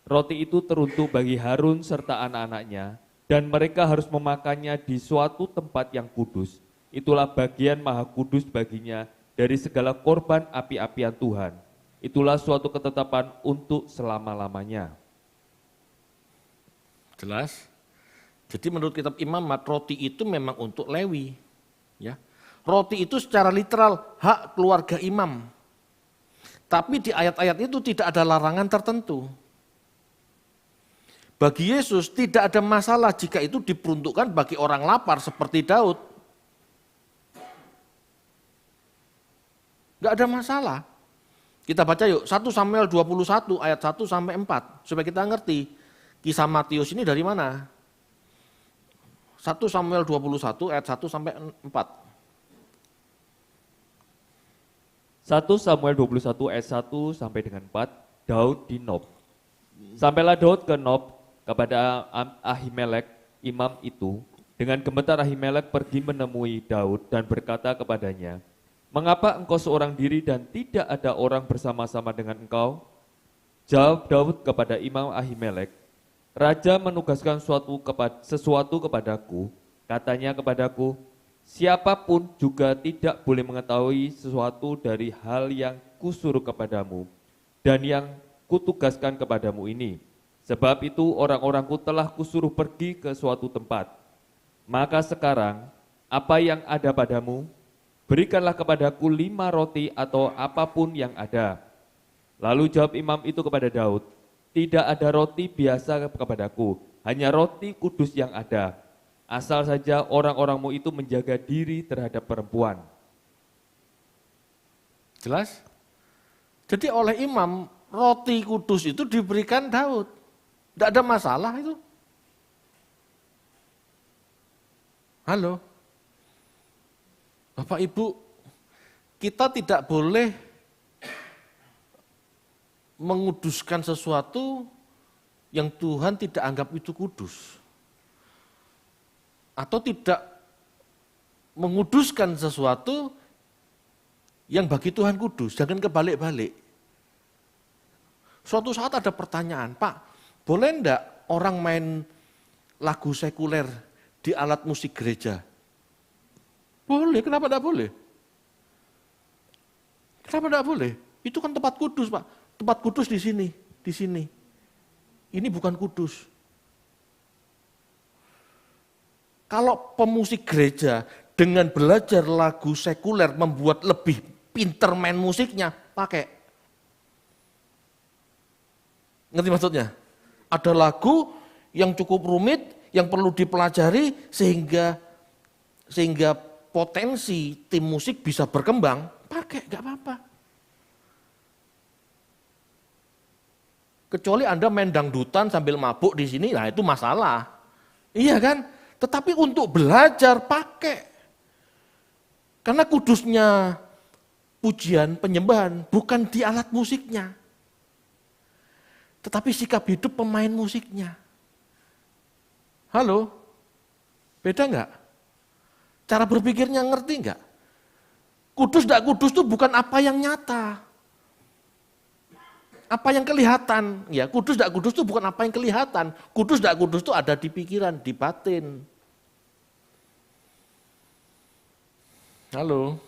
S2: Roti itu teruntuk bagi Harun serta anak-anaknya, dan mereka harus memakannya di suatu tempat yang kudus. Itulah bagian maha kudus baginya dari segala korban api-apian Tuhan. Itulah suatu ketetapan untuk selama-lamanya.
S1: Jelas? Jadi menurut kitab imamat, roti itu memang untuk Lewi. Ya. Roti itu secara literal hak keluarga imam. Tapi di ayat-ayat itu tidak ada larangan tertentu. Bagi Yesus tidak ada masalah jika itu diperuntukkan bagi orang lapar seperti Daud. Enggak ada masalah. Kita baca yuk, 1 Samuel 21 ayat 1 sampai 4 supaya kita ngerti kisah Matius ini dari mana. 1 Samuel 21 ayat 1 sampai 4.
S2: 1 Samuel 21 ayat 1 sampai dengan 4, Daud di Nob. Sampailah Daud ke Nob kepada Ahimelek, imam itu. Dengan gemetar Ahimelek pergi menemui Daud dan berkata kepadanya, "Mengapa engkau seorang diri dan tidak ada orang bersama-sama dengan engkau?" Jawab Daud kepada imam Ahimelek, "Raja menugaskan sesuatu kepadaku, katanya kepadaku, siapapun juga tidak boleh mengetahui sesuatu dari hal yang kusuruh kepadamu dan yang kutugaskan kepadamu ini. Sebab itu orang-orangku telah kusuruh pergi ke suatu tempat. Maka sekarang, apa yang ada padamu, berikanlah kepadaku 5 roti atau apapun yang ada." Lalu jawab imam itu kepada Daud, "Tidak ada roti biasa kepadaku, hanya roti kudus yang ada. Asal saja orang-orangmu itu menjaga diri terhadap perempuan."
S1: Jelas? Jadi oleh imam, roti kudus itu diberikan Daud. Tidak ada masalah itu. Halo? Bapak Ibu, kita tidak boleh menguduskan sesuatu yang Tuhan tidak anggap itu kudus. Atau tidak menguduskan sesuatu yang bagi Tuhan kudus. Jangan kebalik-balik. Suatu saat ada pertanyaan, "Pak, boleh enggak orang main lagu sekuler di alat musik gereja?" Boleh, kenapa enggak boleh? Kenapa enggak boleh? Itu kan tempat kudus, Pak. Tempat kudus di sini, di sini. Ini bukan kudus. Kalau pemusik gereja dengan belajar lagu sekuler membuat lebih pinter main musiknya, pakai. Ngerti maksudnya? Ada lagu yang cukup rumit, yang perlu dipelajari sehingga potensi tim musik bisa berkembang, pakai, gak apa-apa. Kecuali Anda main dangdutan sambil mabuk di sini, nah itu masalah. Iya kan? Tetapi untuk belajar pakai. Karena kudusnya pujian, penyembahan bukan di alat musiknya. Tetapi sikap hidup pemain musiknya. Halo? Beda enggak? Cara berpikirnya ngerti enggak? Kudus enggak kudus itu bukan apa yang nyata. Apa yang kelihatan. Ya, kudus enggak kudus itu bukan apa yang kelihatan. Kudus enggak kudus itu ada di pikiran, di batin. Halo?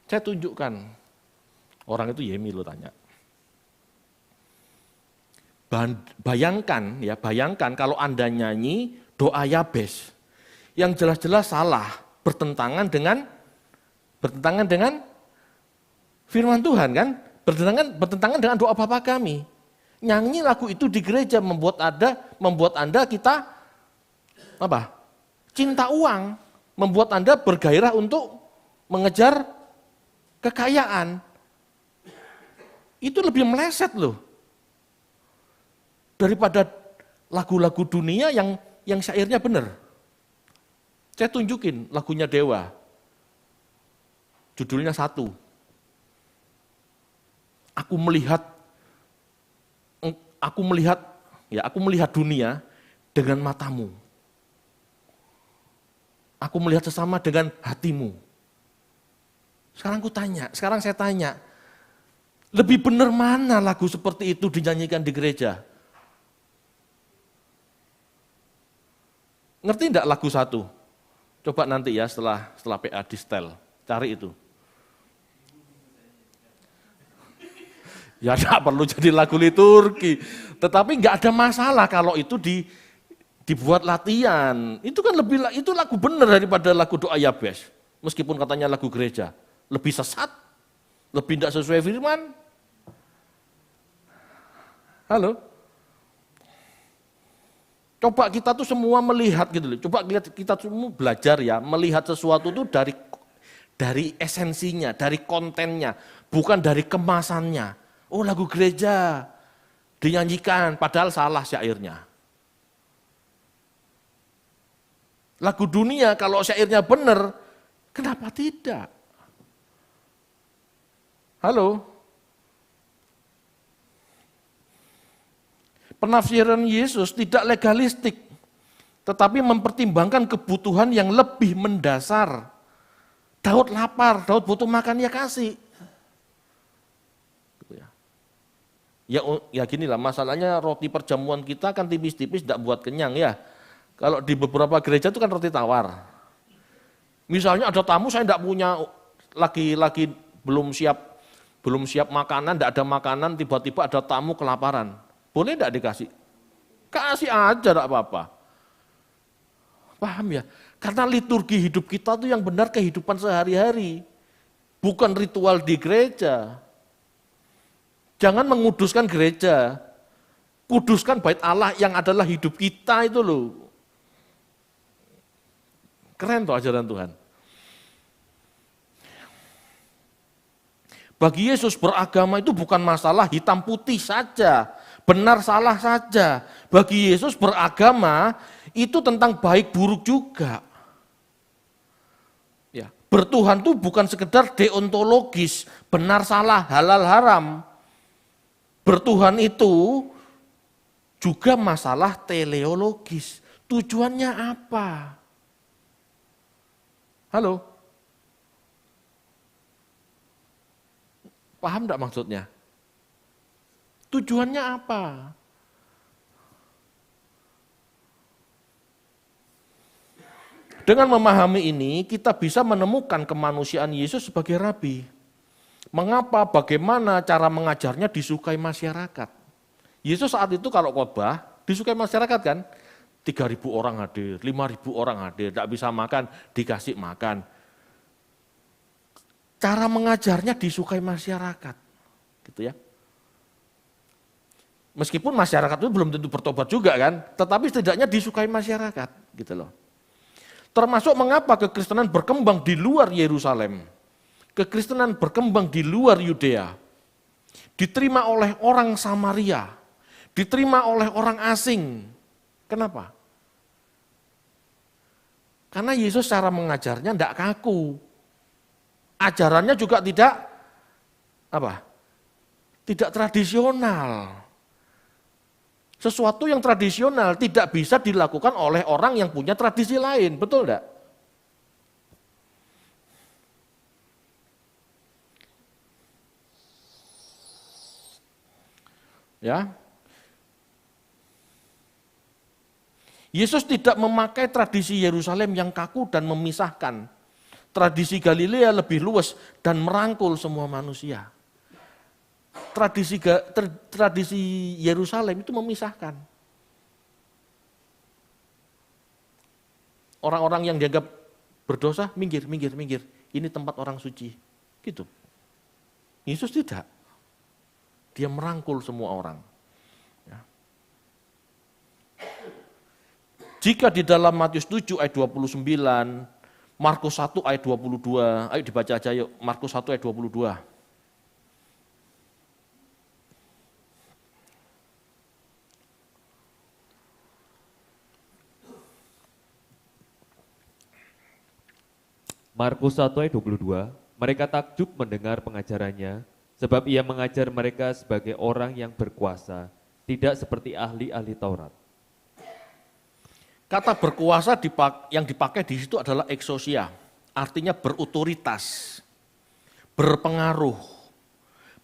S1: Saya tunjukkan. Orang itu Yemi lo tanya. Bayangkan kalau Anda nyanyi doa Yabes yang jelas-jelas salah, bertentangan dengan firman Tuhan kan? Bertentangan dengan doa Bapa kami. Nyanyi lagu itu di gereja membuat Anda kita apa? Cinta uang, membuat Anda bergairah untuk mengejar kekayaan. Itu lebih meleset loh. Daripada lagu-lagu dunia yang syairnya benar. Saya tunjukin lagunya Dewa. Judulnya satu. Aku melihat dunia dengan matamu. Aku melihat sesama dengan hatimu. Sekarang saya tanya, lebih benar mana lagu seperti itu dinyanyikan di gereja? Ngerti enggak lagu satu? Coba nanti ya setelah PA di setel, cari itu. Ya enggak perlu jadi lagu liturgi, tetapi enggak ada masalah kalau itu dibuat latihan. Itu kan itu lagu benar daripada lagu doa Yabes. Meskipun katanya lagu gereja, lebih sesat, lebih enggak sesuai firman. Halo? Coba kita tuh semua melihat gitu loh. Coba kita semua belajar ya, melihat sesuatu tuh dari esensinya, dari kontennya, bukan dari kemasannya. Oh, lagu gereja dinyanyikan padahal salah syairnya. Lagu dunia kalau syairnya benar, kenapa tidak? Halo? Penafsiran Yesus tidak legalistik, tetapi mempertimbangkan kebutuhan yang lebih mendasar. Daud lapar, Daud butuh makan, ya kasih. Ya gini lah, masalahnya roti perjamuan kita kan tipis-tipis, tidak buat kenyang ya. Kalau di beberapa gereja itu kan roti tawar. Misalnya ada tamu, saya tidak punya, lagi belum siap makanan, tidak ada makanan, tiba-tiba ada tamu kelaparan. Boleh tidak dikasih? Kasih aja, tidak apa-apa. Paham ya? Karena liturgi hidup kita itu yang benar kehidupan sehari-hari. Bukan ritual di gereja. Jangan menguduskan gereja. Kuduskan bait Allah yang adalah hidup kita itu loh. Keren tuh ajaran Tuhan. Bagi Yesus beragama itu bukan masalah hitam putih saja. Benar salah saja. Bagi Yesus beragama itu tentang baik buruk juga. Ya, bertuhan itu bukan sekedar deontologis, benar salah, halal haram. Bertuhan itu juga masalah teleologis. Tujuannya apa? Halo? Paham enggak maksudnya? Tujuannya apa? Dengan memahami ini, kita bisa menemukan kemanusiaan Yesus sebagai rabi. Mengapa, bagaimana cara mengajarnya disukai masyarakat. Yesus saat itu kalau khotbah, disukai masyarakat kan? 3.000 orang hadir, 5.000 orang hadir, tidak bisa makan, dikasih makan. Cara mengajarnya disukai masyarakat. Gitu ya. Meskipun masyarakat itu belum tentu bertobat juga kan, tetapi setidaknya disukai masyarakat, gitu loh. Termasuk mengapa kekristenan berkembang di luar Yerusalem. Kekristenan berkembang di luar Yudea. Diterima oleh orang Samaria, diterima oleh orang asing. Kenapa? Karena Yesus cara mengajarnya tidak kaku. Ajarannya juga tidak tidak tradisional. Sesuatu yang tradisional tidak bisa dilakukan oleh orang yang punya tradisi lain, betul enggak? Ya. Yesus tidak memakai tradisi Yerusalem yang kaku dan memisahkan. Tradisi Galilea lebih luas dan merangkul semua manusia. Tradisi Yerusalem itu memisahkan. Orang-orang yang dianggap berdosa, minggir. Ini tempat orang suci. Gitu. Yesus tidak. Dia merangkul semua orang. Ya. Jika di dalam Matius 7 ayat 29, Markus 1 ayat 22, ayo dibaca aja yuk, Markus 1 ayat 22.
S2: Markus 1 ayat 22, mereka takjub mendengar pengajarannya, sebab ia mengajar mereka sebagai orang yang berkuasa, tidak seperti ahli-ahli Taurat.
S1: Kata berkuasa yang dipakai di situ adalah exousia, artinya berotoritas, berpengaruh,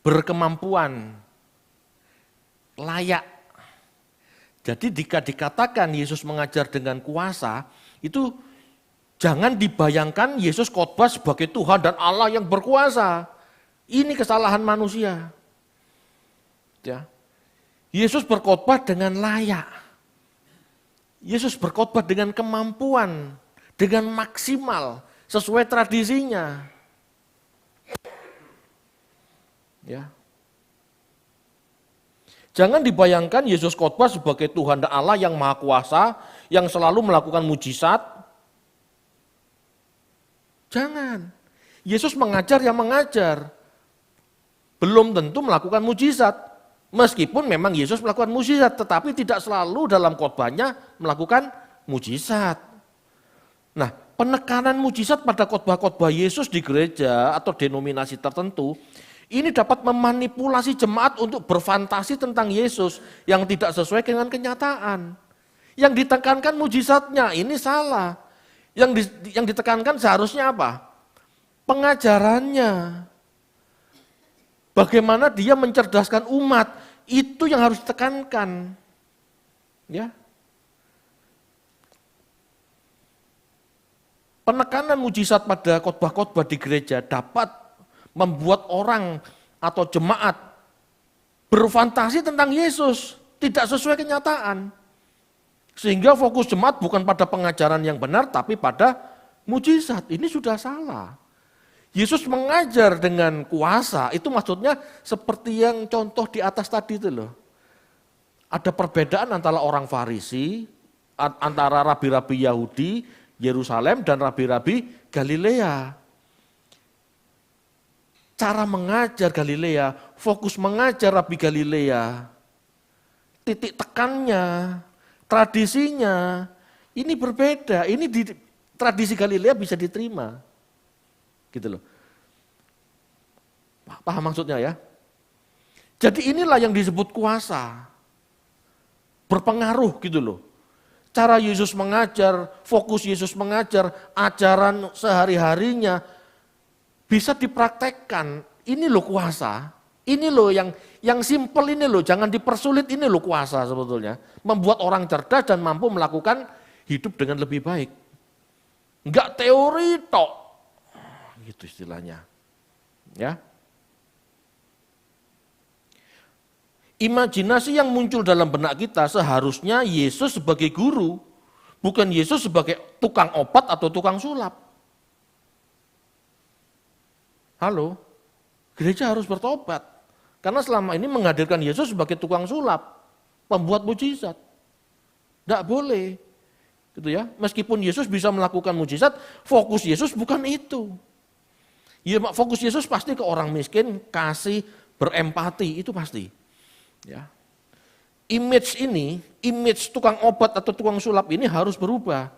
S1: berkemampuan, layak. Jadi jika dikatakan Yesus mengajar dengan kuasa, itu jangan dibayangkan Yesus khotbah sebagai Tuhan dan Allah yang berkuasa. Ini kesalahan manusia. Ya. Yesus berkhotbah dengan layak. Yesus berkhotbah dengan kemampuan, dengan maksimal, sesuai tradisinya. Ya. Jangan dibayangkan Yesus khotbah sebagai Tuhan dan Allah yang Maha Kuasa, yang selalu melakukan mujizat. Jangan. Yesus mengajar yang mengajar. Belum tentu melakukan mujizat. Meskipun memang Yesus melakukan mujizat, tetapi tidak selalu dalam khotbahnya melakukan mujizat. Nah, penekanan mujizat pada khotbah-khotbah Yesus di gereja atau denominasi tertentu, ini dapat memanipulasi jemaat untuk berfantasi tentang Yesus yang tidak sesuai dengan kenyataan. Yang ditekankan mujizatnya, ini salah. Yang ditekankan seharusnya apa? Pengajarannya. Bagaimana dia mencerdaskan umat, itu yang harus ditekankan. Ya. Penekanan mujizat pada khotbah-khotbah di gereja dapat membuat orang atau jemaat berfantasi tentang Yesus, tidak sesuai kenyataan. Sehingga fokus jemaat bukan pada pengajaran yang benar, tapi pada mujizat. Ini sudah salah. Yesus mengajar dengan kuasa, itu maksudnya seperti yang contoh di atas tadi itu loh. Ada perbedaan antara orang Farisi, antara rabi-rabi Yahudi, Yerusalem, dan rabi-rabi Galilea. Cara mengajar Galilea, fokus mengajar rabi Galilea, titik tekannya, tradisinya, ini berbeda. Ini di tradisi Galilea bisa diterima. Gitu loh. Paham maksudnya ya? Jadi inilah yang disebut kuasa. Berpengaruh gitu loh. Cara Yesus mengajar, fokus Yesus mengajar, ajaran sehari-harinya bisa dipraktekkan. Ini loh kuasa. Ini loh yang simple ini loh, jangan dipersulit, ini loh kuasa sebetulnya. Membuat orang cerdas dan mampu melakukan hidup dengan lebih baik. Enggak teori tok. Gitu istilahnya. Ya. Imajinasi yang muncul dalam benak kita seharusnya Yesus sebagai guru, bukan Yesus sebagai tukang obat atau tukang sulap. Halo, gereja harus bertobat. Karena selama ini menghadirkan Yesus sebagai tukang sulap, pembuat mujizat. Tidak boleh. Gitu ya. Meskipun Yesus bisa melakukan mujizat, fokus Yesus bukan itu. Ya, fokus Yesus pasti ke orang miskin, kasih, berempati, itu pasti. Ya. Image tukang obat atau tukang sulap ini harus berubah.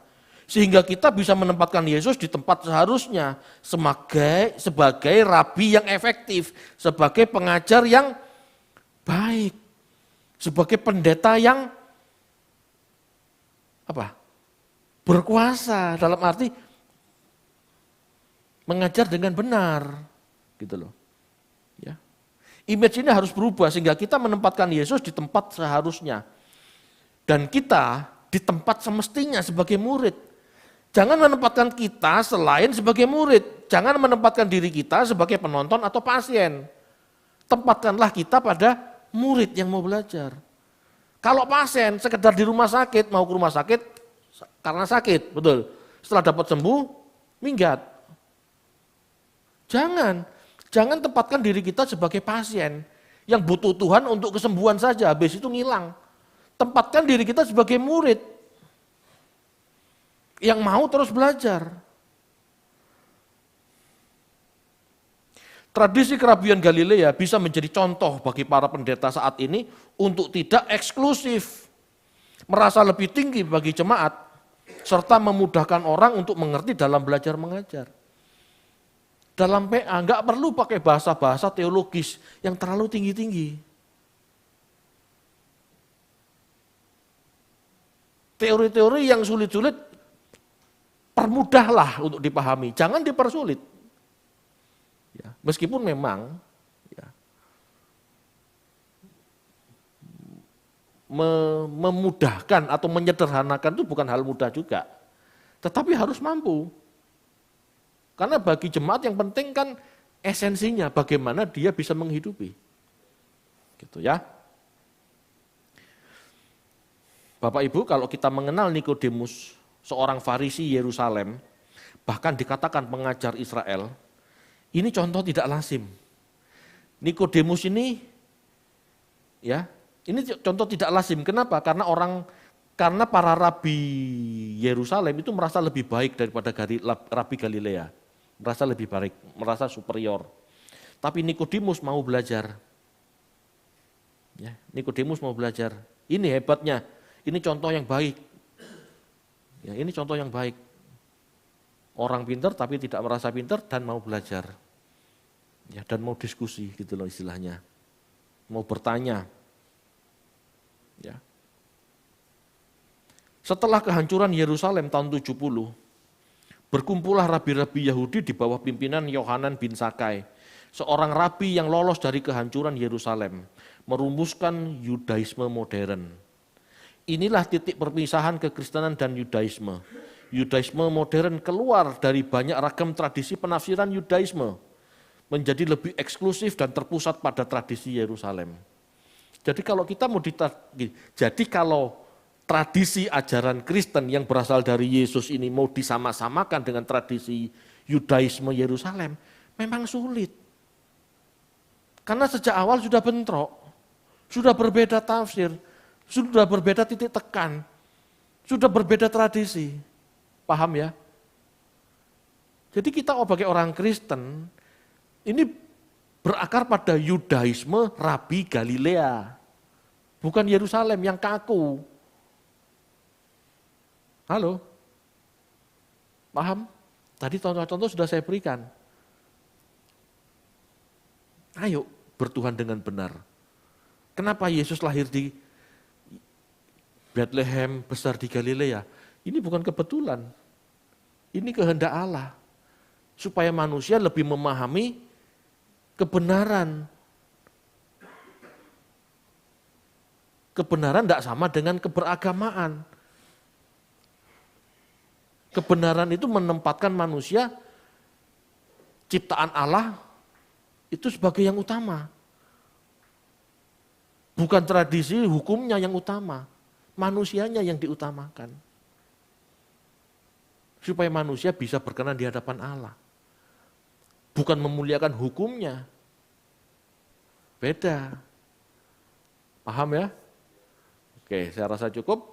S1: Sehingga kita bisa menempatkan Yesus di tempat seharusnya sebagai rabi yang efektif, sebagai pengajar yang baik. Sebagai pendeta yang berkuasa, dalam arti mengajar dengan benar, gitu loh. Ya. Image ini harus berubah sehingga kita menempatkan Yesus di tempat seharusnya. Dan kita di tempat semestinya sebagai murid. Jangan menempatkan kita selain sebagai murid. Jangan menempatkan diri kita sebagai penonton atau pasien. Tempatkanlah kita pada murid yang mau belajar. Kalau pasien sekedar di rumah sakit, mau ke rumah sakit karena sakit, betul. Setelah dapat sembuh, minggat. Jangan tempatkan diri kita sebagai pasien yang butuh Tuhan untuk kesembuhan saja, habis itu ngilang. Tempatkan diri kita sebagai murid yang mau terus belajar. Tradisi kerabian Galilea bisa menjadi contoh bagi para pendeta saat ini untuk tidak eksklusif, merasa lebih tinggi bagi jemaat, serta memudahkan orang untuk mengerti dalam belajar mengajar. Dalam PA nggak perlu pakai bahasa-bahasa teologis yang terlalu tinggi-tinggi. Teori-teori yang sulit-sulit permudahlah untuk dipahami, jangan dipersulit. Ya, meskipun memang ya, memudahkan atau menyederhanakan itu bukan hal mudah juga, tetapi harus mampu. Karena bagi jemaat yang penting kan esensinya bagaimana dia bisa menghidupi. Gitu ya. Bapak Ibu, kalau kita mengenal Nikodemus, seorang Farisi Yerusalem, bahkan dikatakan pengajar Israel, ini contoh tidak lazim. Nikodemus ini ya, ini contoh tidak lazim. Kenapa? Karena para rabi Yerusalem itu merasa lebih baik daripada rabi Galilea. Merasa lebih baik, merasa superior. Tapi Nikodemus mau belajar. Ya, Nikodemus mau belajar. Ini hebatnya. Ini contoh yang baik. Ya, ini contoh yang baik. Orang pintar tapi tidak merasa pintar dan mau belajar. Ya, dan mau diskusi gitu loh istilahnya. Mau bertanya. Ya. Setelah kehancuran Yerusalem tahun 70, berkumpullah rabi-rabi Yahudi di bawah pimpinan Yohanan bin Sakai, seorang rabi yang lolos dari kehancuran Yerusalem, merumuskan Yudaisme modern. Inilah titik perpisahan kekristenan dan Yudaisme. Yudaisme modern keluar dari banyak ragam tradisi penafsiran Yudaisme, menjadi lebih eksklusif dan terpusat pada tradisi Yerusalem. Jadi kalau tradisi ajaran Kristen yang berasal dari Yesus ini mau disama-samakan dengan tradisi Yudaisme Yerusalem, memang sulit. Karena sejak awal sudah bentrok, sudah berbeda tafsir, sudah berbeda titik tekan, sudah berbeda tradisi. Paham ya? Jadi kita sebagai orang Kristen, ini berakar pada Yudaisme Rabi Galilea, bukan Yerusalem yang kaku. Halo? Paham? Tadi contoh-contoh sudah saya berikan. Ayo bertuhan dengan benar. Kenapa Yesus lahir di Bethlehem, besar di Galilea? Ini bukan kebetulan. Ini kehendak Allah. Supaya manusia lebih memahami kebenaran. Kebenaran tidak sama dengan keberagamaan. Kebenaran itu menempatkan manusia, ciptaan Allah, itu sebagai yang utama. Bukan tradisi hukumnya yang utama, manusianya yang diutamakan. Supaya manusia bisa berkenan di hadapan Allah. Bukan memuliakan hukumnya. Beda. Paham ya? Oke, saya rasa cukup.